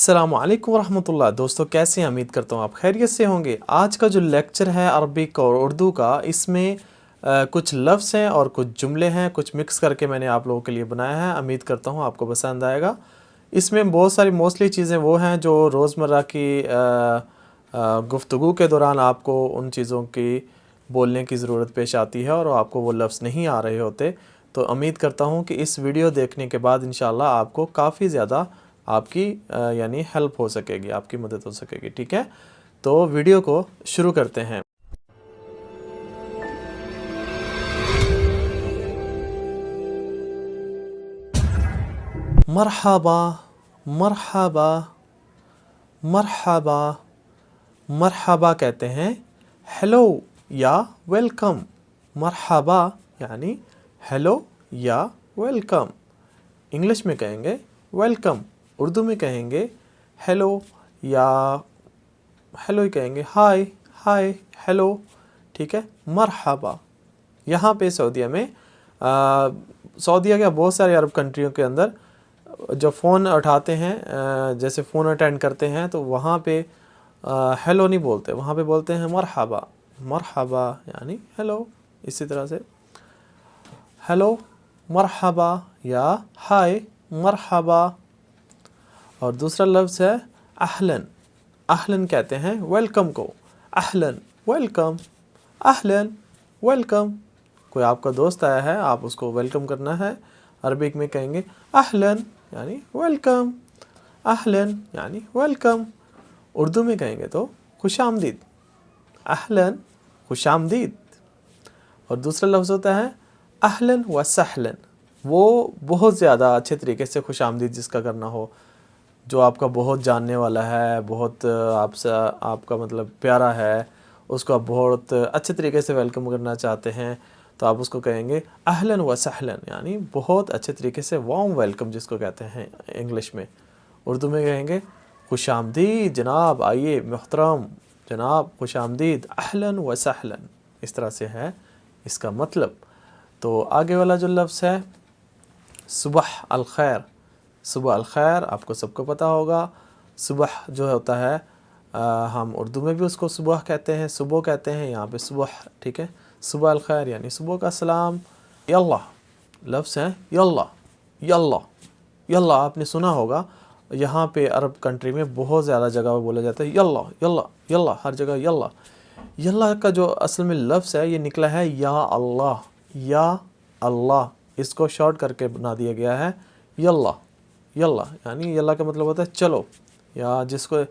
अस्सलामु अलैकुम वरहमतुल्लाह। दोस्तों कैसे हैं? उम्मीद करता हूँ आप खैरियत से होंगे। आज का जो लेक्चर है अरबिक और उर्दू का, इसमें कुछ लफ्ज़ हैं और कुछ जुमले हैं, कुछ मिक्स करके मैंने आप लोगों के लिए बनाया है। उम्मीद करता हूँ आपको पसंद आएगा। इसमें बहुत सारी मोस्टली चीज़ें वो हैं जो रोज़मर्रा की गुफ्तगू के दौरान आपको उन चीज़ों की बोलने की ज़रूरत पेश आती है और आपको वो लफ्ज़ नहीं आ रहे होते। तो उम्मीद करता हूँ कि इस वीडियो देखने के बाद इंशाल्लाह आपको काफ़ी ज़्यादा आपकी यानी हेल्प हो सकेगी, आपकी मदद हो सकेगी। ठीक है, तो वीडियो को शुरू करते हैं। मरहबा मरहबा मरहबा। मरहबा कहते हैं हेलो या वेलकम। मरहबा यानी हेलो या वेलकम। इंग्लिश में कहेंगे वेलकम, उर्दू में कहेंगे हेलो या हेलो ही कहेंगे, हाय हाय हेलो। ठीक है, मरहबा। यहाँ पे सऊदीया में सऊदीया के बहुत सारे अरब कंट्रियों के अंदर जब फ़ोन उठाते हैं, जैसे फ़ोन अटेंड करते हैं, तो वहाँ पे हेलो नहीं बोलते, वहाँ पे बोलते हैं मरहबा। मरहबा यानी हेलो। इसी तरह से हेलो मरहबा या हाय मरहबा। और दूसरा लफ्ज़ है अहलन। अहलन कहते हैं वेलकम को, अहलन वेलकम, अहलन वेलकम। कोई आपका दोस्त आया है, आप उसको वेलकम करना है, अरबिक में कहेंगे अहलन यानी वेलकम, अहलन यानी वेलकम। उर्दू में कहेंगे तो खुशामदीद, अहलन खुशामदीद। और दूसरा लफ्ज़ होता है अहलन व सहलन। वो बहुत ज़्यादा अच्छे तरीके से खुशामदीद जिसका करना हो, जो आपका बहुत जानने वाला है, बहुत आपसे आपका मतलब प्यारा है, उसको आप बहुत अच्छे तरीके से वेलकम करना चाहते हैं, तो आप उसको कहेंगे अहलन व सहलन यानी बहुत अच्छे तरीके से वार्म वेलकम जिसको कहते हैं इंग्लिश में। उर्दू में कहेंगे खुशामदीद जनाब, आइए मुहतरम जनाब, खुशामदीद, अहलन व सहलन। इस तरह से है इसका मतलब। तो आगे वाला जो लफ्ज़ है सुबह अल खैर। सुबह अल खैर आपको सबको पता होगा। सुबह जो होता है हम उर्दू में भी उसको सुबह कहते हैं, सुबह कहते हैं, यहाँ पे सुबह। ठीक है, सुबह अल खैर यानी सुबह का सलाम। यल्ला लफ्ज़ है यल्ला, यल्ला यल्ला आपने सुना होगा, यहाँ पे अरब कंट्री में बहुत ज़्यादा जगह बोला जाता है यल्ला यल्ला यल्ला, हर जगह यल्ला। यल्ला का जो असल में लफ्ज़ है ये निकला है या अल्लाह, या अल्लाह, इसको शॉर्ट करके बना दिया गया है यल्ला। यल्ला यानी यल्ला का मतलब होता है चलो, या जिसको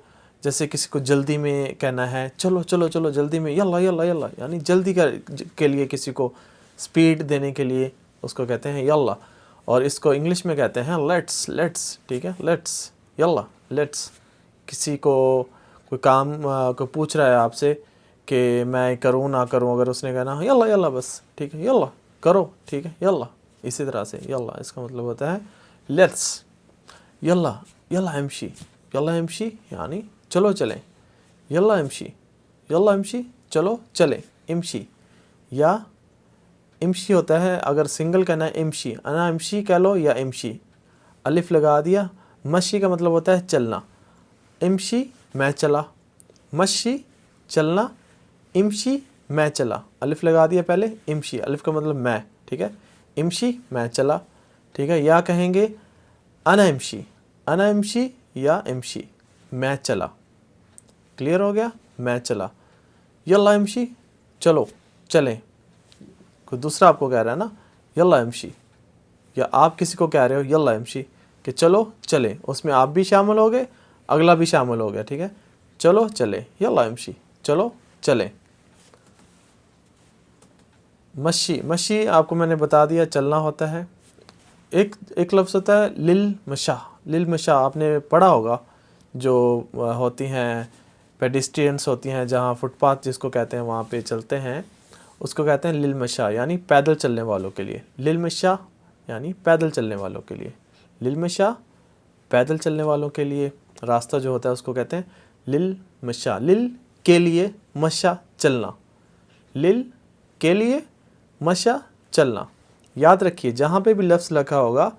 जैसे किसी को जल्दी में कहना है चलो चलो चलो जल्दी में, यल्ला यल्ला यल्ला यानी जल्दी के लिए किसी को स्पीड देने के लिए उसको कहते हैं यल्ला। और इसको इंग्लिश में कहते हैं लेट्स, लेट्स। ठीक है, लेट्स, यल्ला लेट्स। किसी को कोई काम को पूछ रहा है आपसे कि मैं करूँ ना करूँ, अगर उसने कहना यल्ला यल्ला बस, ठीक है यल्ला करो, ठीक है यल्ला। इसी तरह से यल्ला इसका मतलब होता है लेट्स। यल्ला यल्ला इमशी, यल्ला इमशी यानी चलो चलें, यल्ला इमशी, यल्ला इमशी चलो चलें, इमशी। या इमशी होता है अगर सिंगल कहना है इमशी, अना इमशी कह लो या इमशी, अलिफ लगा दिया। मशी का मतलब होता है चलना, इमशी मैं चला, मशी चलना, इमशी मैं चला, अलिफ लगा दिया पहले, इमशी अलिफ का मतलब मैं। ठीक है, इमशी मैं चला। ठीक है, या कहेंगे अना इमशी, अना इमशी या इमशी मैं चला। क्लियर हो गया, मैं चला। यल्ला इमशी चलो चलें। कोई दूसरा आपको कह रहा है ना यल्ला इमशी, या आप किसी को कह रहे हो यल्ला इमशी कि चलो चले, उसमें आप भी शामिल हो गए, अगला भी शामिल हो गया। ठीक है, चलो चले, यल्ला इमशी चलो चलें। मशी, मशी आपको मैंने बता दिया चलना होता है। एक लफ्ज़ होता है लिल मशा। लिल मशा आपने पढ़ा होगा, जो होती हैं पेडिस्ट्रियंस होती हैं, जहाँ फुटपाथ जिसको कहते हैं वहाँ पे चलते हैं, उसको कहते हैं लिल मशा यानी पैदल चलने वालों के लिए। लिल मशा यानी पैदल चलने वालों के लिए, लिल मशा पैदल चलने वालों के लिए रास्ता जो होता है उसको कहते हैं लिल मशा। लिल के लिए, मशा चलना, लिल के लिए, मशा चलना। याद रखिए जहाँ पे भी लफ्ज़ लिखा होगा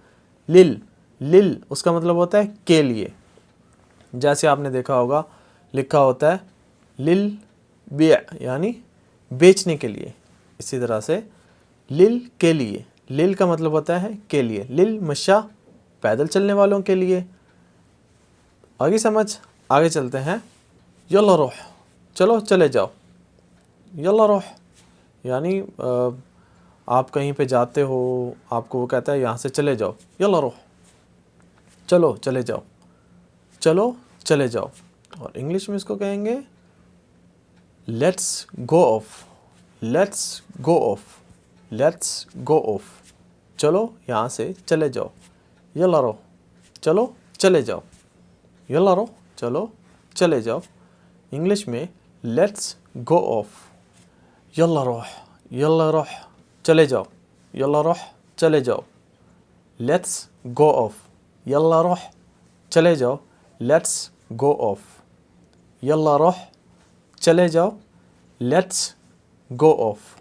लिल, लिल उसका मतलब होता है के लिए। जैसे आपने देखा होगा लिखा होता है लिल बेय यानी बेचने के लिए, इसी तरह से लिल के लिए, लिल का मतलब होता है के लिए, लिल मशा पैदल चलने वालों के लिए। आगे समझ, आगे चलते हैं। यल्ला रोह चलो चले जाओ, यल्ला रोह यानी आप कहीं पे जाते हो, आपको वो कहता है यहाँ से चले जाओ, यल्ला रोह चलो चले जाओ, चलो चले जाओ। और इंग्लिश में इसको कहेंगे let's go of, let's go of, let's go of, चलो यहाँ से चले जाओ, यल्ला रोह चलो चले जाओ, यल्ला रोह चलो चले जाओ। इंग्लिश में लेट्स गो ऑफ, यल्ला रोह चले जाओ, यल्ला रोह चले जाओ। लेट्स गो ऑफ, यल्ला रोह चले जाओ, लेट्स गो ऑफ, यल्ला रोह चले जाओ, लेट्स गो ऑफ।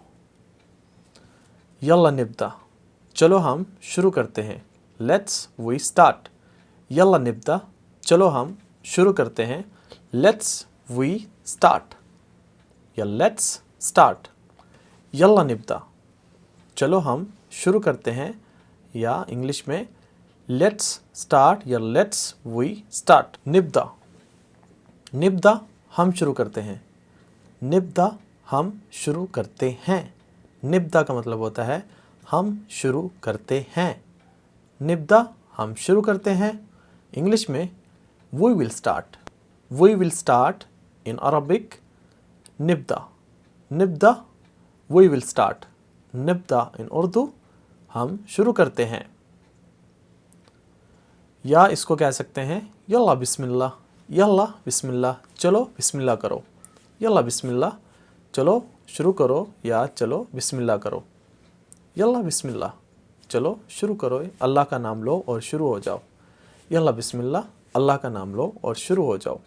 यल्ला निब्दा चलो हम शुरू करते हैं, लेट्स वी स्टार्ट, यल्ला निब्दा चलो हम शुरू करते हैं, लेट्स वी स्टार्ट या लेट्स स्टार्ट। यल्ला निब्दा चलो हम शुरू करते हैं, या इंग्लिश में लेट्स स्टार्ट या लेट्स वी स्टार्ट। निब्दा, निब्दा हम शुरू करते हैं, निब्दा हम शुरू करते हैं। निब्दा का मतलब होता है हम शुरू करते हैं, निब्दा हम शुरू करते हैं। इंग्लिश में we will start, we will start in Arabic निब्दा, निब्दा वी विल स्टार्ट, निब्दा इन उर्दू हम शुरू करते हैं। या इसको कह सकते हैं यल्ला बिस्मिल्लाह, यल्ला बिस्मिल्लाह चलो बिस्मिल्लाह करो, यल्ला बिस्मिल्लाह चलो शुरू करो या चलो बिस्मिल्लाह करो, यल्ला बिस्मिल्लाह चलो शुरू करो, अल्लाह का नाम लो और शुरू हो जाओ, यल्ला बिस्मिल्लाह अल्लाह का नाम लो और शुरू हो जाओ।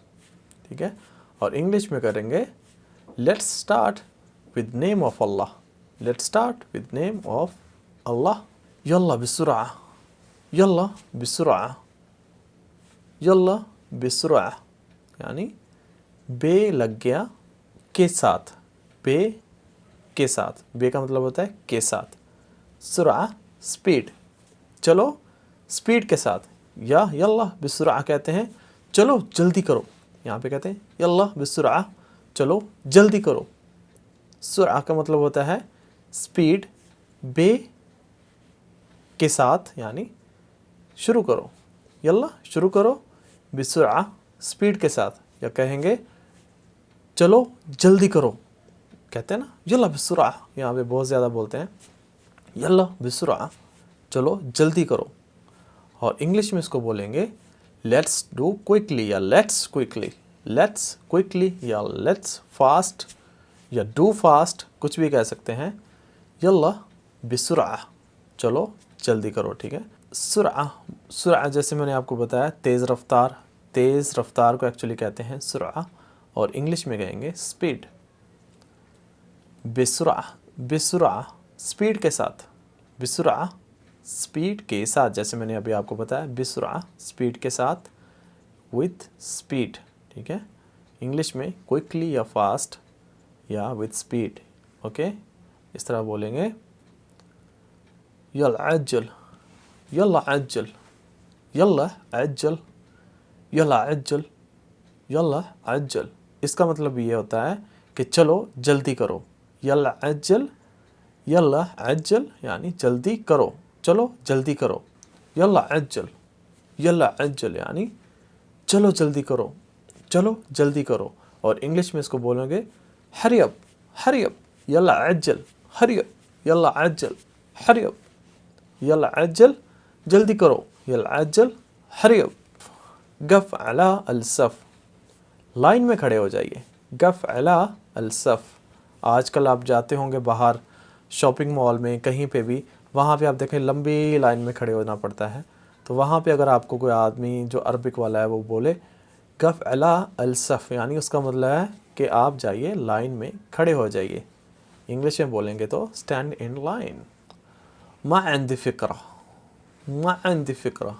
ठीक है। और इंग्लिश में करेंगे let's start with name of Allah, let's start with name of Allah. यल्ला बिसुरा, यल्ला बिसुरा, यल्ला बिसुरा यानी बे लग गया के साथ, बे के साथ, बे का मतलब होता है के साथ, सुरा स्पीड, चलो स्पीड के साथ। या यल्ला बिसुरा कहते हैं चलो जल्दी करो, यहाँ पे कहते हैं यल्ला बिसुरा चलो जल्दी करो। सुरा का मतलब होता है स्पीड, बे के साथ यानी शुरू करो, यल्ला शुरू करो, बिसुरा स्पीड के साथ। या कहेंगे चलो जल्दी करो, कहते हैं ना यल्ला बिसुरा, यहाँ पे बहुत ज़्यादा बोलते हैं यल्ला बिसुरा चलो जल्दी करो। और इंग्लिश में इसको बोलेंगे लेट्स डू क्विकली या लेट्स क्विकली, लेट्स क्विकली या लेट्स फास्ट या डू फास्ट, कुछ भी कह सकते हैं। यल्ला बिसुरा चलो जल्दी करो। ठीक है। सुरा, सुरा जैसे मैंने आपको बताया तेज़ रफ्तार, तेज़ रफ्तार को एक्चुअली कहते हैं सुरा, और इंग्लिश में कहेंगे स्पीड। बिसुरा, बिसुरा स्पीड के साथ, बिसुरा स्पीड के साथ, जैसे मैंने अभी आपको बताया बिसुरा स्पीड के साथ, विथ स्पीड। ठीक है। इंग्लिश में क्विकली या फास्ट या विथ स्पीड। ओके, इस तरह बोलेंगे यल्ला अज्जल, यल्ला अज्जल, यल्ला अज्जल, यल्ला अज्जल, यल्ला अज्जल। इसका मतलब ये होता है कि चलो जल्दी करो, यल्ला अज्जल, यल्ला अज्जल यानी जल्दी करो, चलो जल्दी करो, यल्ला अज्जल, यल्ला अज्जल यानी चलो जल्दी करो, चलो जल्दी करो। और इंग्लिश में इसको बोलोगे हरी अप, हरी अप, यल्ला अज्जल, हरी अप, यल्ला अज्जल, हरी अप, यल्ला अज्जल जल्दी करो, यल्ला अज्जल हरी अप। गफ अला अलसफ, लाइन में खड़े हो जाइए, गफ अला अलसफ। आजकल आप जाते होंगे बाहर शॉपिंग मॉल में कहीं पे भी, वहाँ पे आप देखें लंबी लाइन में खड़े होना पड़ता है। तो वहाँ पे अगर आपको कोई आदमी जो अरबिक वाला है वो बोले गफ अला अलसफ, यानी उसका मतलब है कि आप जाइए लाइन में खड़े हो जाइए। इंग्लिश में बोलेंगे तो स्टैंड इन लाइन। मा अंदी फ़िक्रा, मा अंदी फ़िक्रा,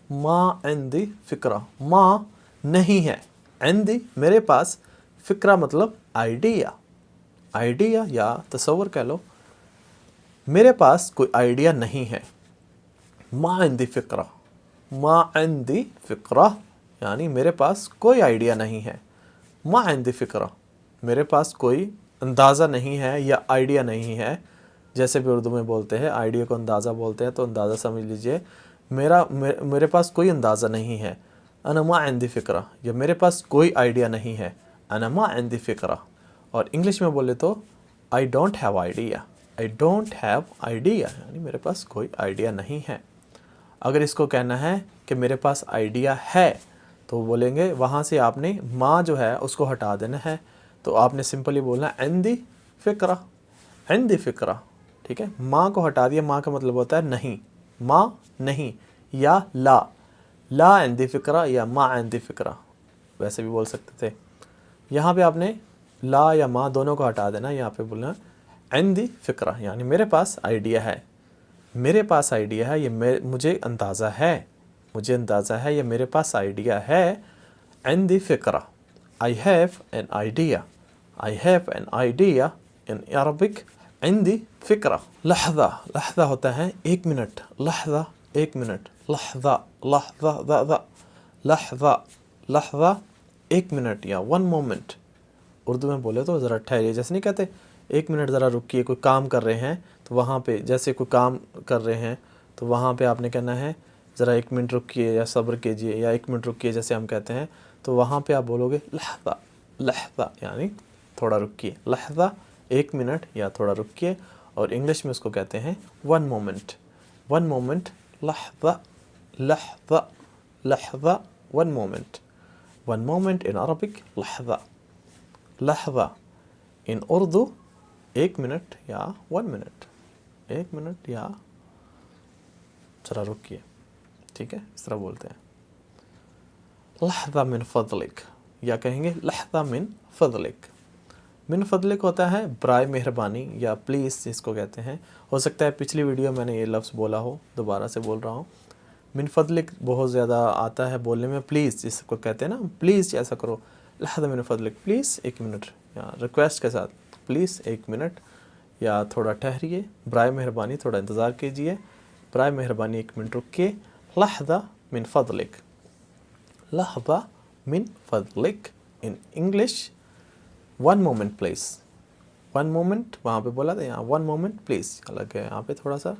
मा अंदी फ़िक्रा, मा نہیں ہے. عندي میرے پاس, فکرہ مطلب آئیڈیا, آئیڈیا یا تصور کہہ لو. میرے پاس کوئی آئیڈیا نہیں ہے. ما عندي فکرہ, ما عندي فکرہ یعنی میرے پاس کوئی آئیڈیا نہیں ہے. ما عندي فکرہ, میرے پاس کوئی اندازہ نہیں ہے یا آئیڈیا نہیں ہے. جیسے بھی اردو میں بولتے ہیں آئیڈیا کو اندازہ بولتے ہیں, تو اندازہ سمجھ لیجئے. میرے پاس کوئی اندازہ نہیں ہے. انا ما عندي فکرہ, یا میرے پاس کوئی آئیڈیا نہیں ہے. انا ما عندي فکرہ. اور انگلش میں بولے تو I don't have idea. I don't have idea یعنی میرے پاس کوئی آئیڈیا نہیں ہے. اگر اس کو کہنا ہے کہ میرے پاس آئیڈیا ہے تو بولیں گے وہاں سے آپ نے ما جو ہے اس کو ہٹا دینا ہے. تو آپ نے سمپلی بولنا عندي فکرہ, عندي فکرہ. ٹھیک ہے, ما کو ہٹا دیا. ما کا مطلب ہوتا ہے نہیں, ما نہیں, یا لا, لا عندي فکرہ یا ما عندي فکرہ ویسے بھی بول سکتے تھے. یہاں پہ آپ نے لا یا ما دونوں کو ہٹا دینا. یہاں پہ بولنا عندي فکرہ یعنی میرے پاس آئیڈیا ہے, میرے پاس آئیڈیا ہے, یہ مجھے اندازہ ہے, مجھے اندازہ ہے, یہ میرے پاس آئیڈیا ہے. عندي فکرہ, I have an idea. I have an idea in Arabic. عندي فکرہ. لحظہ, لحظہ ہوتا ہے ایک منٹ, لحظہ ایک منٹ, لحظہ, لحظہ, لحظہ, لحظہ ایک منٹ یا ون مومنٹ. اردو میں بولے تو ذرا ٹھہریے, جیسے نہیں کہتے ایک منٹ ذرا رکیے. کوئی کام کر رہے ہیں تو وہاں پہ, جیسے کوئی کام کر رہے ہیں تو وہاں پہ آپ نے کہنا ہے ذرا ایک منٹ رکیے یا صبر کیجئے یا ایک منٹ رکیے جیسے ہم کہتے ہیں. تو وہاں پہ آپ بولو گے لحظہ, لحظہ یعنی تھوڑا رکیے. لحظہ ایک منٹ یا تھوڑا رکیے. اور انگلش میں اس کو کہتے ہیں ون مومنٹ. ون مومنٹ, لحظہ, لحظہ, لحظہ, one moment. One moment in Arabic لحظہ, لحظہ ان اردو ایک منٹ یا ون منٹ, ایک منٹ یا ذرا رکیے. ٹھیک ہے, اس طرح بولتے ہیں. لحظہ من فضلک, یا کہیں گے لحظہ من فضلک. من فضلک ہوتا ہے برائے مہربانی یا پلیز جس کو کہتے ہیں. ہو سکتا ہے پچھلی ویڈیو میں نے یہ لفظ بولا ہو, دوبارہ سے بول رہا ہوں. من فضلک بہت زیادہ آتا ہے بولنے میں. پلیز جس کو کہتے ہیں نا, پلیز ایسا کرو. لحظہ من فضلک, پلیز ایک منٹ, یا ریکویسٹ کے ساتھ پلیز ایک منٹ یا تھوڑا ٹھہریے. برائے مہربانی تھوڑا انتظار کیجئے, برائے مہربانی ایک منٹ رکیے. لحظہ من فضلک, لحظہ من فضلک. In English one moment please. One moment وہاں پہ بولا تھا, یہاں ون مومنٹ پلیز الگ ہے. یہاں پہ تھوڑا سا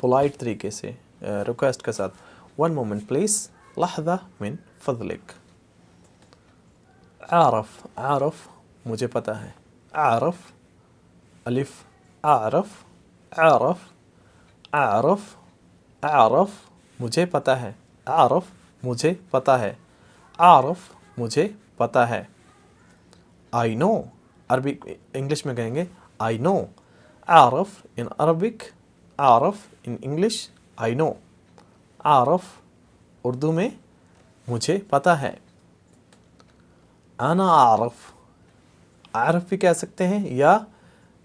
پولائٹ طریقے سے ریکویسٹ کے ساتھ ون مومنٹ پلیز. لحظہ من فضلک. عارف, عارف مجھے پتہ ہے. عارف الف, عارف, عارف, عارف, عارف مجھے پتہ ہے. عارف مجھے پتہ ہے. عارف مجھے پتہ ہے. I know, عربی انگلش میں کہیں گے I know. Arif in Arabic, Arif in English I know. عارف اردو میں مجھے پتہ ہے. انا اعرف, عارف بھی کہہ سکتے ہیں, یا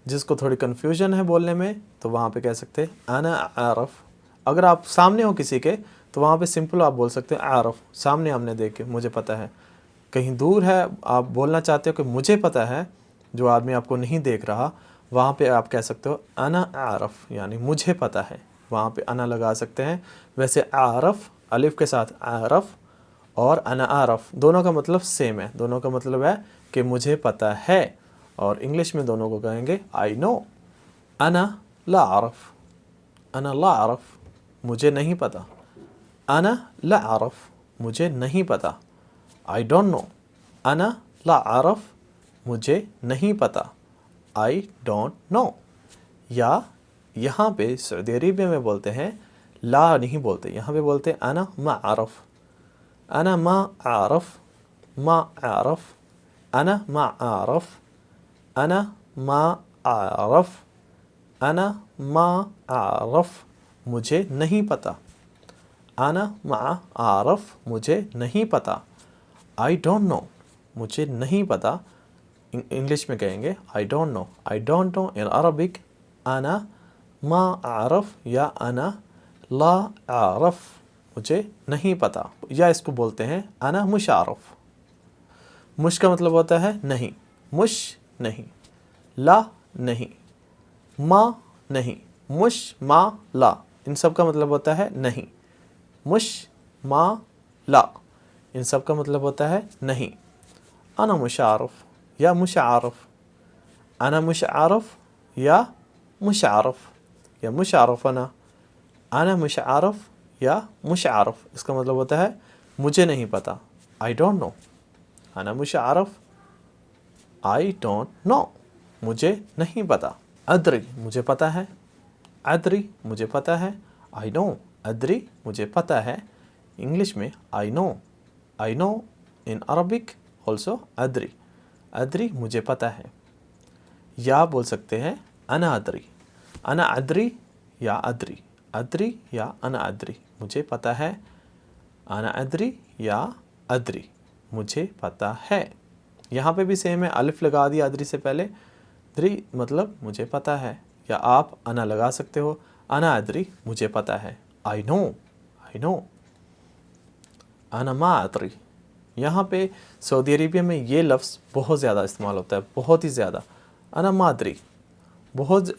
جس کو تھوڑی کنفیوژن ہے بولنے میں تو وہاں پہ کہہ سکتے ہیں انا عارف. اگر آپ سامنے ہو کسی کے تو وہاں پہ سمپل آپ بول سکتے ہیں عارف, سامنے ہم نے دیکھ کے مجھے پتہ ہے. کہیں دور ہے آپ بولنا چاہتے ہو کہ مجھے پتہ ہے, جو آدمی آپ کو نہیں دیکھ رہا, وہاں پہ آپ کہہ سکتے ہو انا عارف یعنی مجھے پتہ ہے. وہاں پہ انا لگا سکتے ہیں. ویسے عارف الف کے ساتھ عارف اور انا عارف دونوں کا مطلب سیم ہے. دونوں کا مطلب ہے کہ مجھے پتہ ہے. اور انگلش میں دونوں کو کہیں گے I know. انا لا اعرف, انا لا اعرف مجھے نہیں پتہ. انا لا اعرف مجھے نہیں پتہ. I don't know. انا لا اعرف مجھے نہیں پتہ. I don't know. یا یہاں پہ سعودی عربیہ میں بولتے ہیں لا نہیں بولتے, یہاں پہ بولتے ہیں انا ما اعرف. انا ما اعرف, ما اعرف, انا ما اعرف, انا ما اعرف, انا ما اعرف مجھے نہیں پتہ. انا ما اعرف مجھے نہیں پتہ. I don't know مجھے نہیں پتہ. انگلش میں کہیں گے I don't know. I don't know in Arabic انا ما اعرف یا انا لا اعرف مجھے نہیں پتہ. یا اس کو بولتے ہیں انا مش عارف. मुश का मतलब होता है नहीं, मुश नहीं, ला नहीं, मा नहीं, मुश मा ला, इन सब का मतलब होता है नहीं, मुश मा ला, इन सब का मतलब होता है नहीं। अना मुशारफ या मुशारफ, अना मुशारफ या मुशारफ या मुशारफ, अना मुशारफ या मुशारफ, इसका मतलब होता है मुझे नहीं पता, आई डोंट नो। अना मुशारफ, आई डोंट नो, मुझे नहीं पता। अदरी, मुझे पता है, अदरी, मुझे पता है, आई नो, अदरी, मुझे पता है। इंग्लिश में I know in Arabic also अदरी, अदरी मुझे पता है। या बोल सकते हैं अना अदरी या अदरी, अदरी या अना अदरी, मुझे पता है, अना अदरी या अदरी, मुझे पता है। यहाँ पे भी सेम है, अलिफ लगा दिया अदरी से पहले, दरी मतलब मुझे पता है, या आप अना लगा सकते हो, अना अदरी मुझे पता है, आई नो। अना मा अदरी, यहाँ पे सऊदी अरेबिया में ये लफ्ज़ बहुत ज़्यादा इस्तेमाल होता है, बहुत ही ज़्यादा। अना मा अदरी बहुत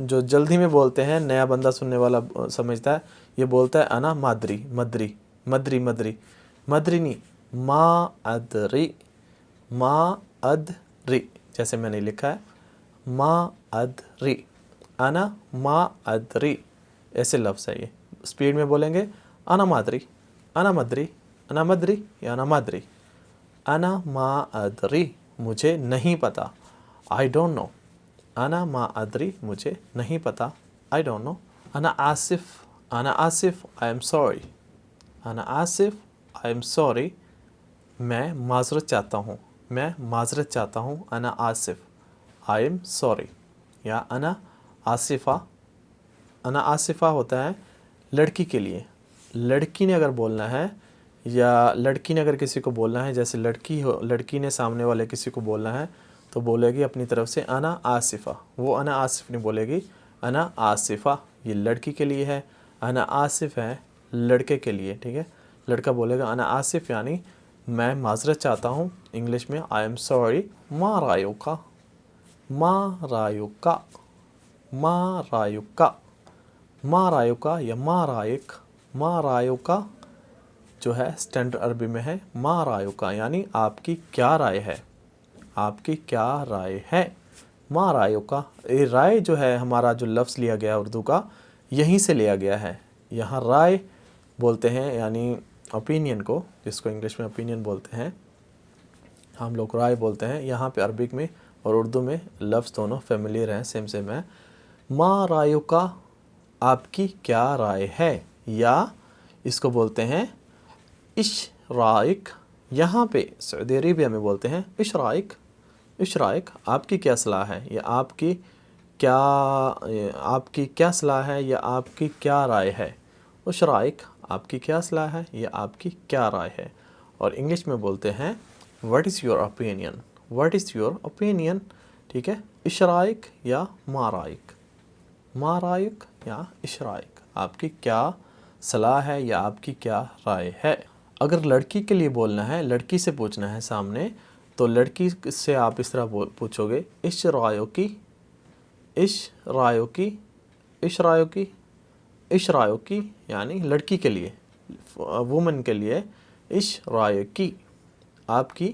जो जल्दी में बोलते हैं, नया बंदा सुनने वाला समझता है, ये बोलता है अना मादरी, मदरी मदरी मदरी, मदरी नहीं, मा अदरी, मा अदरी, जैसे मैंने लिखा है मा अदरी, अना मा अदरी, ऐसे लफ्ज़ है ये। स्पीड में बोलेंगे अना मादरी, अना मदरी, अना मदरी या अना मादरी। अना मा अदरी, मुझे नहीं पता, आई डोंट नो। अना मा अदरी, मुझे नहीं पता, आई डोंट नो। अना आसिफ, आई एम सॉरी, अना आसिफ, आई एम सॉरी, मैं माजरत चाहता हूँ, मैं माजरत चाहता हूँ। अना आसिफ, आई एम सॉरी। या अना आसिफ़ा, अना आसिफ़ा होता है लड़की के लिए, लड़की ने अगर बोलना है या लड़की ने अगर किसी को बोलना है, जैसे लड़की हो, लड़की ने सामने वाले किसी को बोलना है तो बोलेगी अपनी तरफ से अना आसिफ़ा, वो अना आसिफ़ नहीं बोलेगी, अना आसिफ़ा ये लड़की के लिए है, अना आसिफ़ है लड़के के लिए, ठीक है। लड़का बोलेगा अना आसिफ़ यानी मैं माजरत चाहता हूँ, इंग्लिश में आई एम सॉरी, मा रायुका, मा रायुका, मा रायुका, मा रायुका या मा रायक, मा रायुका जो है स्टैंडर्ड अरबी में है मा रायुका, यानी आपकी क्या राय है, आपकी क्या राय है। मा रायुका, ये राय जो है हमारा जो लफ्ज़ लिया गया उर्दू का, यहीं से लिया गया है। यहाँ राय बोलते हैं यानी ओपिनियन को, जिसको इंग्लिश में ओपिनियन बोलते हैं, हम लोग राय बोलते हैं। यहाँ पे अरबिक में और उर्दू में लफ्ज़ दोनों फेमिलियर हैं, सेम है। मा रायुका, आपकी क्या राय है, या इसको बोलते हैं इशराइक, यहाँ पे सऊदी अरेबिया में बोलते हैं इशराइक, इशराइक आपकी क्या सलाह है, या आपकी क्या सलाह है, या आपकी क्या राय है। इशराइक आपकी क्या सलाह है, या आपकी क्या राय है। और इंग्लिश में बोलते हैं what is your opinion, what is your opinion, ठीक है। इशराइक या माराइक, माराइक या इशराइक, आपकी क्या सलाह है या आपकी क्या राय है। अगर लड़की के लिए बोलना है, लड़की से पूछना है सामने, तो लड़की से आप इस तरह पूछोगे इश रायो की, इश रायो की, इश रायो की, इश रायो की, यानी लड़की के लिए, वुमन के लिए, इश रायो की, आपकी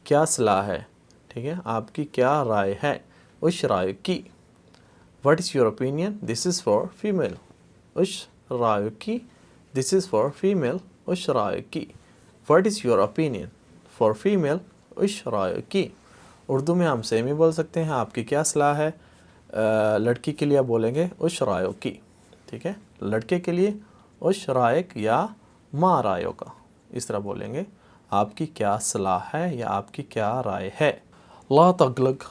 क्या सलाह है, ठीक है, आपकी क्या राय है। इश रायो की, what is your opinion, this is for female. इश रायो की, दिस इज़ फॉर फीमेल। इश रायो की, what is your opinion, for female. इश रायो की। उर्दू में हम सेम ही बोल सकते हैं, आपकी क्या सलाह है। लड़की के लिए बोलेंगे उश रायो की, ठीक है। लड़के के लिए उश रायक या मा रायो का, इस तरह बोलेंगे, आपकी क्या सलाह है या आपकी क्या राय है। ला तगलक,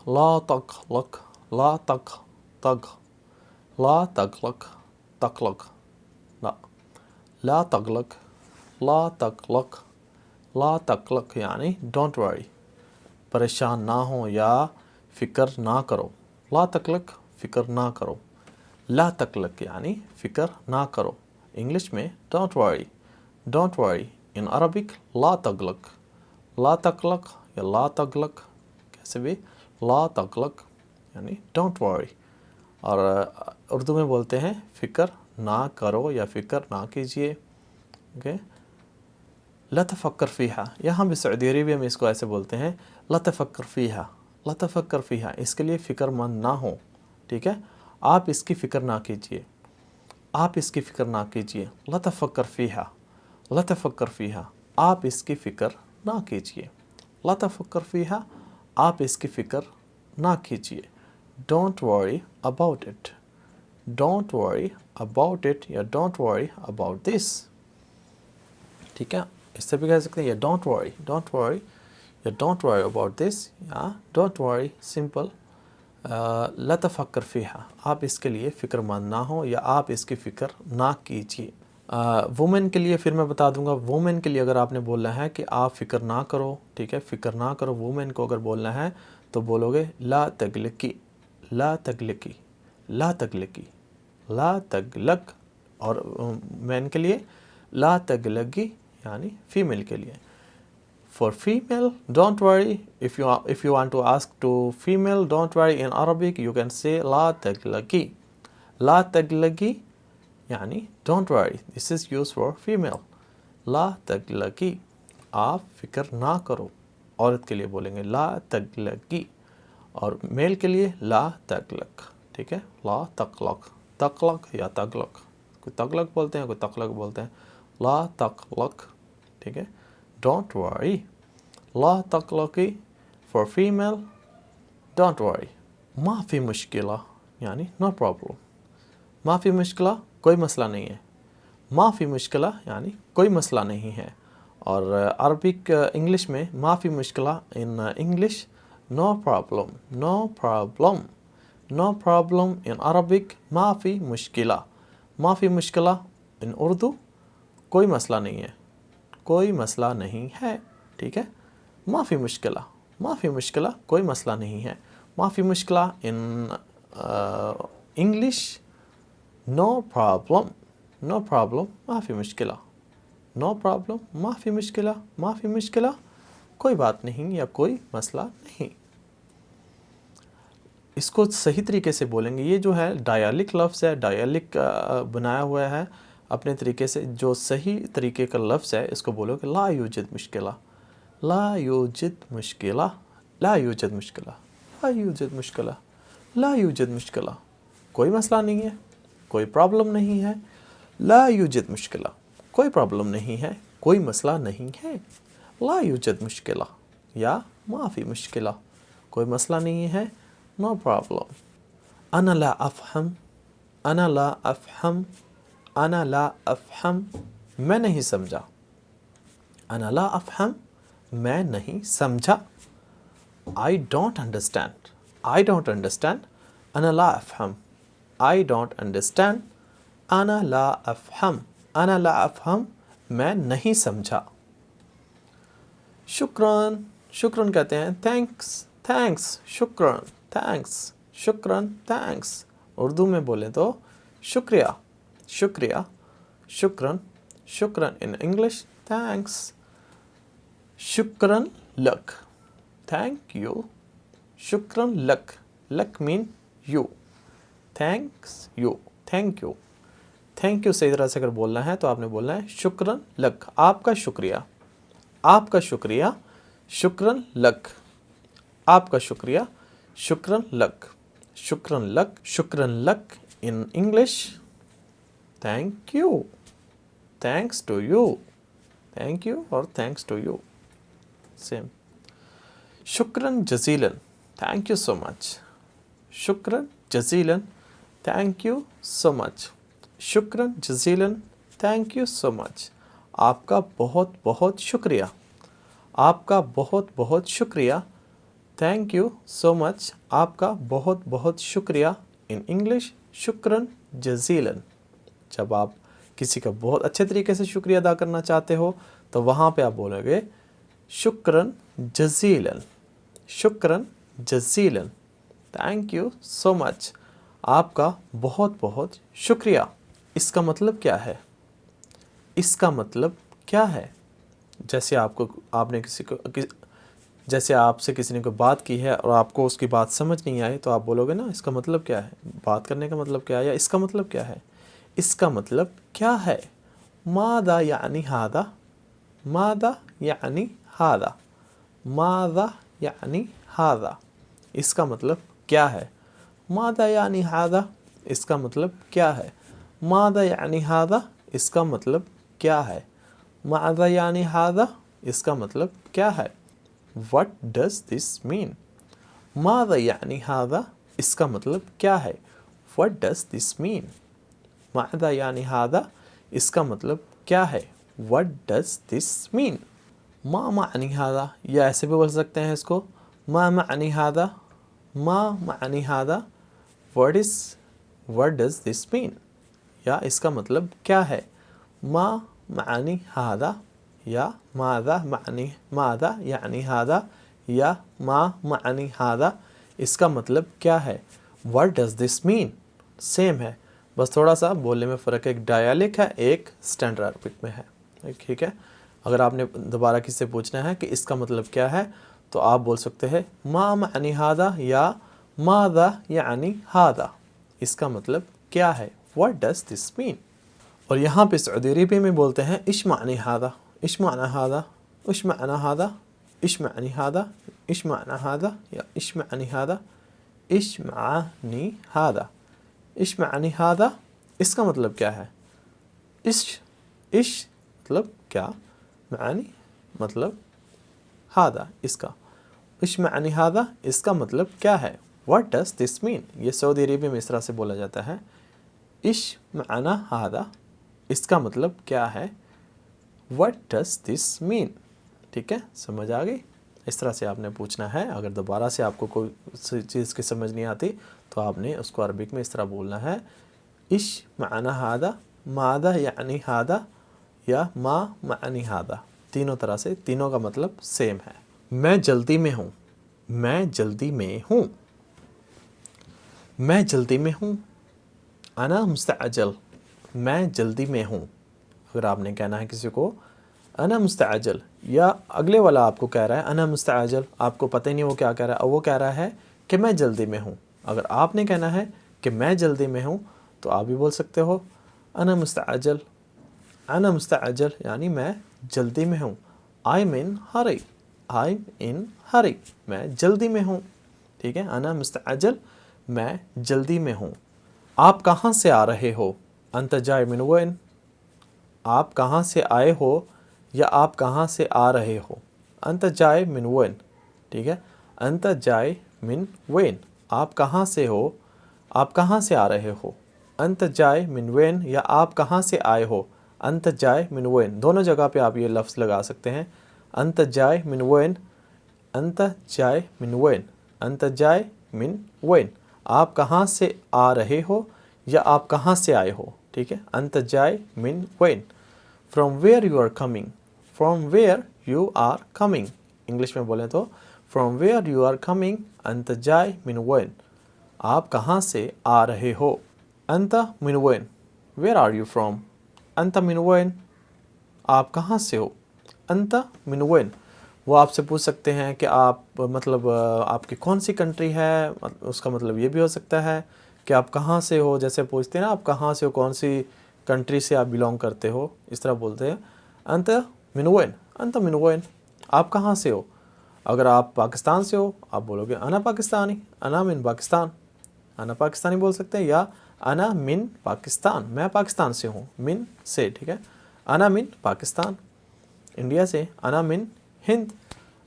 ला तगलक, ला तग तग, ला तगलक, तगलक, ला, ला तगलक, ला तगलक, ला तगलक यानी डोंट वरी, परेशान ना हो या फ़िक्र ना करो। ला तकलक, फ़िक्र ना करो। ला तकलक यानी फ़िक्र ना करो। इंग्लिश में don't worry, don't worry. In Arabic ला तगलक, لا تقلق یا لا تقلق، کیسے بھی لا تقلق یعنی ڈونٹ وری. اور اردو میں بولتے ہیں فکر نہ کرو یا فکر نہ کیجیے. اوکے، لا تفکر فیہا، یہاں بھی سعودی عربیہ میں اس کو ایسے بولتے ہیں لا تفکر فیہا، لا تفکر فیہا، اس کے لیے فکر مند نہ ہو. ٹھیک ہے، آپ اس کی فکر نہ کیجیے، آپ اس کی فکر نہ کیجیے. لا تفکر فیہا، لا تفکر فیہا، آپ اس کی فکر نہ کیجیے. لا تفکر فیہا، آپ اس کی فکر نہ کیجیے. Don't worry about it, don't worry about it یا ڈونٹ وری اباؤٹ دس. ٹھیک ہے، اس سے بھی کہہ سکتے ہیں یا ڈونٹ وری، ڈونٹ وری یا ڈونٹ وری اباؤٹ دس یا ڈونٹ وری سمپل. لا تفکر فیہا، آپ اس کے لیے فکر مند نہ ہو یا آپ اس کی فکر نہ کیجیے. وومن کے لیے پھر میں بتا دوں گا، وومن کے لیے اگر آپ نے بولنا ہے کہ آپ فکر نہ کرو، ٹھیک ہے، فکر نہ کرو، وومن کو اگر بولنا ہے تو بولو گے لا تقلقی، لا تقلقی، لا تقلقی، لا تقلق. اور مین کے لیے لا تقلقی یعنی فیمیل کے لیے. For female, don't worry. If you want to ask to female, don't worry. In Arabic, you can say لا تقلقی. لا تقلقی یعنی don't worry. This is used for female. لا تقلقی، آپ فکر نہ کرو. عورت کے لیے بولیں گے لا تقلقی، اور میل کے لیے لا تقلق. ٹھیک ہے، لا تقلق، تقلق یا تقلق، کوئی تقلق بولتے ہیں کوئی تقلق بولتے ہیں. لا تقلق، ٹھیک ہے، ڈونٹ وری. لا تقلقی فار فیمیل، ڈونٹ وری. ما فی مشکلہ یعنی نو پرابلم. ما فی مشکلہ کوئی مسئلہ نہیں ہے، ما فی مشکلہ یعنی کوئی مسئلہ نہیں ہے. اور عربک انگلش میں ما فی مشکلہ in English no problem, no problem, no problem in Arabic ما فی مشکلہ. ما فی مشکلہ ان اردو کوئی مسئلہ نہیں ہے، کوئی مسئلہ نہیں ہے. ٹھیک ہے، ما فی مشکلہ، ما فی مشکلہ کوئی مسئلہ نہیں ہے. ما فی مشکلہ in English no problem, no problem ما فی مشکلہ، نو پرابلم ما فی مشکلہ، ما فی مشکلہ کوئی بات نہیں یا کوئی مسئلہ نہیں. اس کو صحیح طریقے سے بولیں گے، یہ جو ہے ڈائیالک لفظ ہے، ڈائیالک بنایا ہوا ہے اپنے طریقے سے. جو صحیح طریقے کا لفظ ہے اس کو بولو کہ لا یوجد مشکلہ، لا یوجد مشکلہ، لا یوجد مشکلہ، لا یوجد مشکلہ، لا یوجد مشکلہ، کوئی مسئلہ نہیں ہے، کوئی پرابلم نہیں ہے. لا یوجد مشکلہ، کوئی پرابلم نہیں ہے، کوئی مسئلہ نہیں ہے. لا یوجد مشکلہ یا ما فی مشکلہ، کوئی مسئلہ نہیں ہے، نو پرابلم. انا لا افہم، انا لا افہم، انا لا افہم، میں نہیں سمجھا. انا لا افہم، میں نہیں سمجھا. I don't understand، I don't understand. انا لا افہم، I don't understand. انا لا افہم، انا لا افہم، میں نہیں سمجھا. شکراً، شکراً کہتے ہیں تھینکس، تھینکس، شکراً، تھینکس، شکراً، تھینکس. اردو میں بولیں تو شکریہ، شکریہ، شکراً، شکراً. In English thanks. شکراً لک، تھینک یو. شکراً لک، لک مین یو. Thanks you, thank you. Thank you صحیح طرح سے اگر بولنا ہے تو آپ نے بولنا ہے شکراً لک، آپ کا شکریہ، آپ کا شکریہ. شکراً لک، آپ کا شکریہ. شکراً لک، شکراً لک. شکراً لک in English thank you, thanks to you, thank you اور تھینکس ٹو یو سیم. شکراً جزیلاً، تھینک یو سو مچ. شکراً جزیلاً، تھینک یو سو مچ. شکراً جزیلاً، تھینک یو سو مچ. آپ کا بہت بہت شکریہ، آپ کا بہت بہت شکریہ. تھینک یو سو مچ، آپ کا بہت بہت شکریہ. ان انگلش شکراً جزیلاً. جب آپ کسی کا بہت اچھے طریقے سے شکریہ ادا کرنا چاہتے ہو تو وہاں پہ آپ بولو گے شکراً جزیلاً، شکراً جزیلاً. تھینک یو سو مچ، آپ کا بہت بہت شکریہ. اس کا مطلب کیا ہے؟ اس کا مطلب کیا ہے؟ जैसे जैसे आपसे किसी ने कोई बात की है और आपको उसकी बात समझ नहीं आई, तो आप बोलोगे ना इसका मतलब क्या है, बात करने का मतलब क्या है, या इसका मतलब क्या है, इसका मतलब क्या है। मादा यानी हादा, मादा यानी हादा, मादा यानी हादा, इसका मतलब क्या है। मादा यानी हादा, इसका मतलब क्या है। मादा यानी हादा, इसका मतलब क्या है। मादा यानी हादा, इसका मतलब क्या है। What does this mean? मादा यानी हादा, इसका मतलब क्या है। What does this mean? मादा यानी हादा, इसका मतलब क्या है। What does this mean? मा मानी हादा, या ऐसे भी बोल सकते हैं इसको, मा मानी हादा, मा मानी हादा, what does this mean? या इसका मतलब क्या है। मा मानी हादा, या मादा यानी हादा, या मा मानी हादा, इसका मतलब क्या है। What does this mean? Same है, बस थोड़ा सा बोलने में फ़र्क है, एक डायलेक्ट है, एक स्टैंडर्ड अरबिक में है, ठीक है। अगर आपने दोबारा किससे पूछना है कि इसका मतलब क्या है, तो आप बोल सकते हैं मा मानी हादा या मादा यानी हादा, इसका मतलब क्या है। What does this mean? और यहाँ पे सऊदी अरबिया में बोलते हैं इश मानी हादा, इश माना हादा, इश माना हादा, इश मानी हादा, इश माना हादा, या इश मानी हादा, इश मानी हादा, इश मानी हादा, इसका मतलब क्या है। इश मतलब क्या, मानी मतलब हादा, इसका इश मानी हादा, इसका मतलब क्या है। What does this mean? ये सऊदी अरबिया में इस तरह से बोला जाता है, इश माना हादा, इसका मतलब क्या है। What does this mean? ठीक है, समझ आ गई। इस तरह से आपने पूछना है। अगर दोबारा से आपको कोई चीज़ की समझ नहीं आती, तो आपने उसको अरबिक में इस तरह बोलना है, इश माना हादा, मादा यानी हादा, या मा मानी हादा। तीनों तरह से, तीनों का मतलब सेम है। मैं जल्दी में हूँ, मैं जल्दी में हूँ, मैं जल्दी में हूँ। अना मुस्तअजल, मैं जल्दी में हूँ। अगर आपने कहना है किसी को अना मुस्तअजल, या अगले वाला आपको कह रहा है अना मुस्तअजल, आपको पता ही नहीं वो क्या कह रहा है, और वो कह रहा है कि मैं जल्दी में हूँ। अगर आपने कहना है कि मैं जल्दी में हूँ, तो आप भी बोल सकते हो अना मुस्तअजल, अना मुस्तअजल यानी मैं जल्दी में हूँ। I am in Hari, I am इन हरी, मैं जल्दी में हूँ, ठीक है। अना मुस्तअजल, मैं जल्दी में हूँ। आप कहाँ से आ रहे हो, अंत जाए मिन वैन, आप कहाँ से आए हो, या आप कहाँ से आ रहे हो। अंत जाए मिन वैन, ठीक है। अंत जाए मिन वैन, आप कहाँ से हो, आप कहाँ से आ रहे हो। अंत जाए मिन वैन, या आप कहाँ से आए हो। अंत जाए मिन वैन, दोनों जगह पे आप ये लफ्ज़ लगा सकते हैं। अंत जाए मिन वैन, अंत जाए मिन वैन, अंत जाए मिन वैन, आप कहाँ से आ रहे हो, या आप कहाँ से आए हो, ठीक है। अंत जाए मिन वैन। From where you are coming, from where you are coming, English में बोलें तो from where you are coming, अंत जाए मिन वैन, आप कहाँ से आ रहे हो। अंत मिन वैन, वेयर आर यू फ्रॉम। अंत मिन वैन, आप कहाँ से हो। अंत मिन वैन, वो आपसे पूछ सकते हैं कि आप मतलब आपकी कौन सी कंट्री है, उसका मतलब ये भी हो सकता है कि आप कहाँ से हो। जैसे पूछते हैं ना आप कहाँ से हो, कौन सी कंट्री से आप बिलोंग करते हो, इस तरह बोलते हैं अंत मिन वैन, अंत मिन वैन, आप कहाँ से हो। अगर आप पाकिस्तान से हो, आप बोलोगे अना पाकिस्तानी, अना मिन पाकिस्तान, अना पाकिस्तानी बोल सकते हैं, या अना मिन पाकिस्तान, मैं पाकिस्तान से हूँ, मिन से, ठीक है। अना मिन पाकिस्तान, इंडिया से। अना मिन हिंद,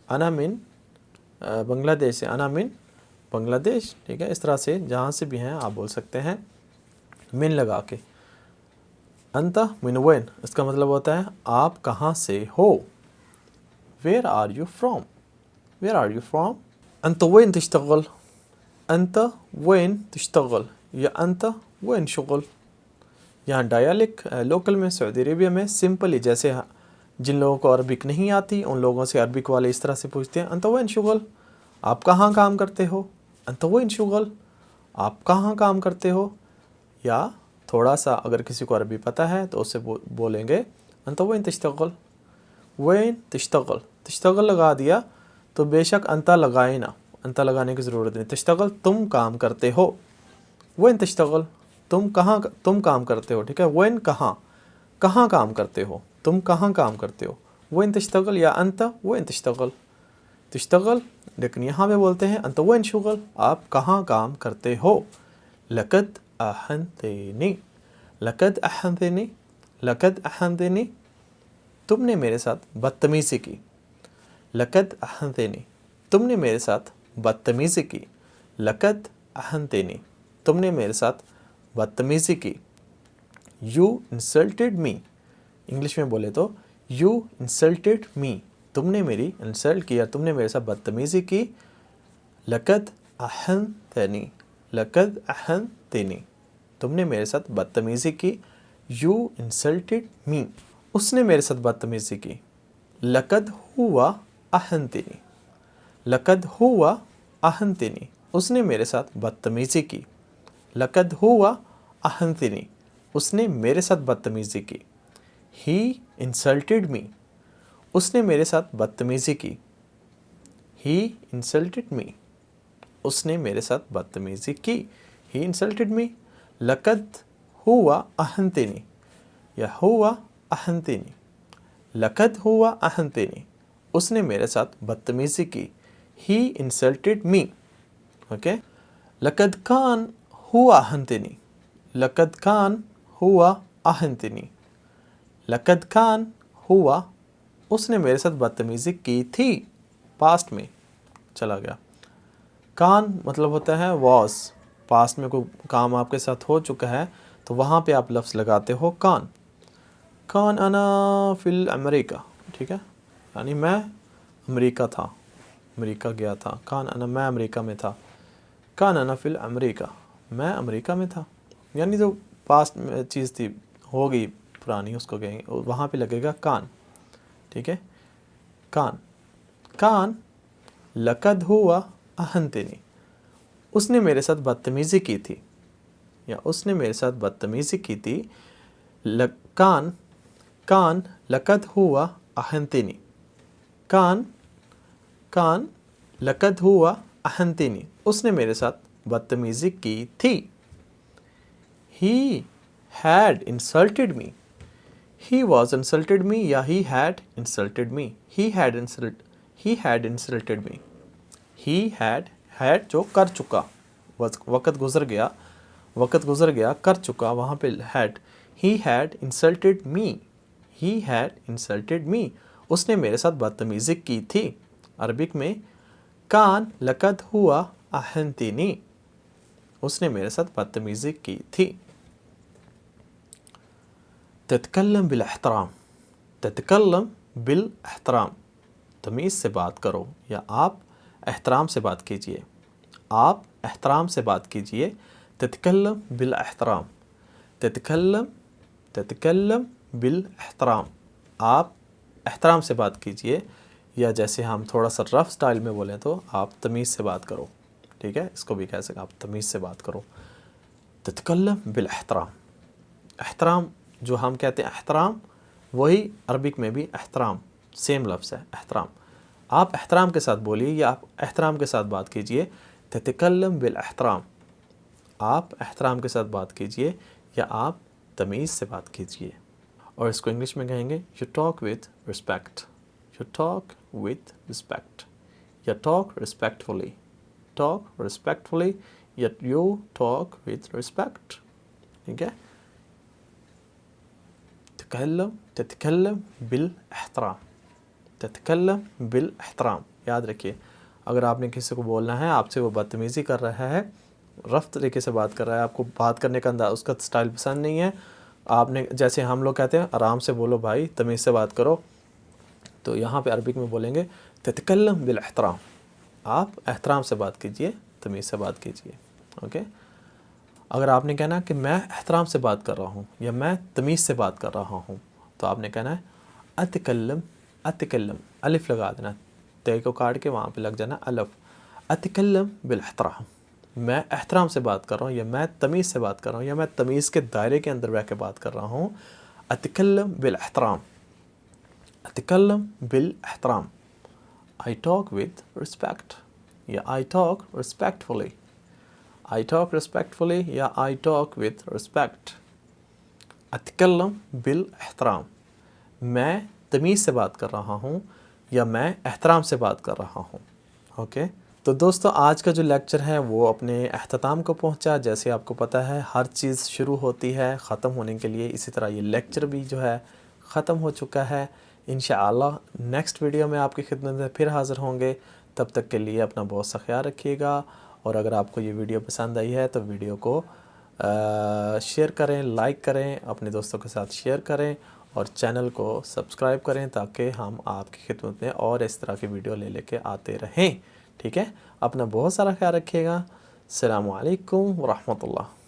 अना मिन बांग्लादेश से, अना मिन बांग्लादेश, ठीक है। इस तरह से जहाँ से भी हैं आप बोल सकते हैं मिन लगा के। अंत मिन वैन, इसका मतलब होता है आप कहाँ से हो। Where are you from, where are you from. अंत वैन तश्तगल, अंत वैन तश्तगल, या अंत वैन शुगल। यहाँ डायलेक्ट लोकल में सऊदी अरेबिया में सिंपली, जैसे जिन लोगों को अरबिक नहीं आती उन लोगों से अरबिक वाले इस तरह से पूछते हैं अंत वैन शुगल, आप कहाँ काम करते हो। अंत वैन शुगल, आप कहाँ काम करते हो। या थोड़ा सा अगर किसी को अरबी पता है तो उससे बोलेंगे अंत वैन तश्तगल, وين تشتغل, تشتغل لگا دیا تو بے شک انتا لگائے نا, انتا لگانے کی ضرورت نہیں. تشتغل تم کام کرتے ہو, وين تشتغل تم کہاں, تم کام کرتے ہو, ٹھیک ہے. وين کہاں, کہاں کام کرتے ہو, تم کہاں کام کرتے ہو. وين تشتغل یا انت وين تشتغل, تشتغل لیکن یہاں پہ بولتے ہیں انت وين شغل, آپ کہاں کام کرتے ہو. لقد أهنتني, لقد أهنتني, لقد أهنتني, تم نے میرے ساتھ بدتمیزی کی. لقد أهنتني, تم نے میرے ساتھ بدتمیزی کی. لقد أهنتني, تم نے میرے ساتھ بدتمیزی کی. You insulted me, انگلش میں بولے تو You insulted me, تم نے میری انسلٹ کیا, تم نے میرے ساتھ بدتمیزی کی. لقد أهنتني, لقد أهنتني, تم نے میرے ساتھ بدتمیزی کی. You insulted me, اس نے میرے ساتھ بدتمیزی کی. لقد هو أهنتني, لقد هو أهنتني, اس نے میرے ساتھ بدتمیزی کی. لقد هو أهنتني, اس نے میرے ساتھ بدتمیزی کی. He insulted me, اس نے میرے ساتھ بدتمیزی کی. He insulted me, اس نے میرے ساتھ بدتمیزی کی. He insulted me. لقد هو أهنتني یا هو أهنتني, لقد هو أهنتني, اس نے میرے ساتھ بدتمیزی کی. He insulted me. اوکے. لقد كان هو أهنتني, لقد كان هو أهنتني, لقد كان هو, اس نے میرے ساتھ بدتمیزی کی تھی. پاسٹ میں چلا گیا. کان مطلب ہوتا ہے واز, پاسٹ میں کوئی کام آپ کے ساتھ ہو چکا ہے تو وہاں پہ آپ لفظ لگاتے ہو کان. کان انا فی الامریکہ, ٹھیک ہے, یعنی میں امریکہ تھا, امریکہ گیا تھا. کان انا, میں امریکہ میں تھا. کان انا فی الامریکہ, میں امریکہ میں تھا, یعنی جو پاسٹ میں چیز تھی ہو گئی پرانی, اس کو کہیں گے, وہاں پہ لگے گا کان, ٹھیک ہے. کان, کان لقد ہوا أهنتني, اس نے میرے ساتھ بدتمیزی کی تھی, یا اس نے میرے ساتھ بدتمیزی کی تھی. کان, کان لقد ہوا أهنتني, کان, کان لقد ہوا أهنتني, اس نے میرے ساتھ بدتمیزی کی تھی. He had insulted me, he was insulted me یا he had insulted me. He had insulted me. He had جو کر چکا, وقت گزر گیا, وقت گزر گیا, کر چکا, وہاں پہ had. He had insulted me, he had insulted me, اس نے میرے ساتھ بدتمیزی کی تھی. عربک میں کان لقد ہوا أهنتني, اس نے میرے ساتھ بدتمیزی کی تھی. تتکلم بالاحترام, تتکلم بالاحترام, تمیز سے بات کرو یا آپ احترام سے بات کیجئے, آپ احترام سے بات کیجئے. تتکلم بالاحترام, تتکلم, تتکلم بالاحترام, آپ احترام سے بات کیجئے. یا جیسے ہم تھوڑا سا رف سٹائل میں بولیں تو آپ تمیز سے بات کرو, ٹھیک ہے, اس کو بھی کہہ سکیں آپ تمیز سے بات کرو. تتکلم بالاحترام, احترام جو ہم کہتے ہیں احترام, وہی عربک میں بھی احترام سیم لفظ ہے, احترام. آپ احترام کے ساتھ بولیے یا آپ احترام کے ساتھ بات کیجئے. تتکلم بالاحترام, آپ احترام کے ساتھ بات کیجئے یا آپ تمیز سے بات کیجئے. اور اس کو انگلش میں کہیں گے you talk with respect, you talk with respect, یا talk respectfully, talk respectfully, یا you talk with respect, ٹھیک ہے. تتکلم, تتکلم بالاحترام, تتکلم بالاحترام. یاد رکھیے, اگر آپ نے کسی کو بولنا ہے, آپ سے وہ بدتمیزی کر رہا ہے, رف طریقے سے بات کر رہا ہے, آپ کو بات کرنے کا انداز, اس کا سٹائل پسند نہیں ہے, آپ نے جیسے ہم لوگ کہتے ہیں آرام سے بولو بھائی, تمیز سے بات کرو, تو یہاں پہ عربک میں بولیں گے تتکلم بالاحترام, آپ احترام سے بات کیجئے, تمیز سے بات کیجئے. اوکے. اگر آپ نے کہنا کہ میں احترام سے بات کر رہا ہوں یا میں تمیز سے بات کر رہا ہوں, تو آپ نے کہنا ہے اتکلم, اتکلم, الف لگا دینا, تے کو کاٹ کے وہاں پہ لگ جانا الف. اتکلم بالاحترام, میں احترام سے بات کر رہا ہوں, یا میں تمیز سے بات کر رہا ہوں, یا میں تمیز کے دائرے کے اندر رہ کے بات کر رہا ہوں. اتکلم بالاحترام. أتكلم بالاحترام. I talk with respect یا I talk respectfully. I talk respectfully یا I talk with respect. أتكلم بالاحترام، میں تمیز سے بات کر رہا ہوں یا میں احترام سے بات کر رہا ہوں. اوکے تو دوستو آج کا جو لیکچر ہے وہ اپنے اختتام کو پہنچا. جیسے آپ کو پتہ ہے ہر چیز شروع ہوتی ہے ختم ہونے کے لیے، اسی طرح یہ لیکچر بھی جو ہے ختم ہو چکا ہے. انشاءاللہ نیکسٹ ویڈیو میں آپ کی خدمت میں پھر حاضر ہوں گے. تب تک کے لیے اپنا بہت سا خیال رکھیے گا، اور اگر آپ کو یہ ویڈیو پسند آئی ہے تو ویڈیو کو شیئر کریں، لائک کریں، اپنے دوستوں کے ساتھ شیئر کریں، اور چینل کو سبسکرائب کریں تاکہ ہم آپ کی خدمت میں اور اس طرح کی ویڈیو لے کے آتے رہیں. ٹھیک ہے، اپنا بہت سارا خیال رکھیے گا. السلام علیکم ورحمۃ اللہ.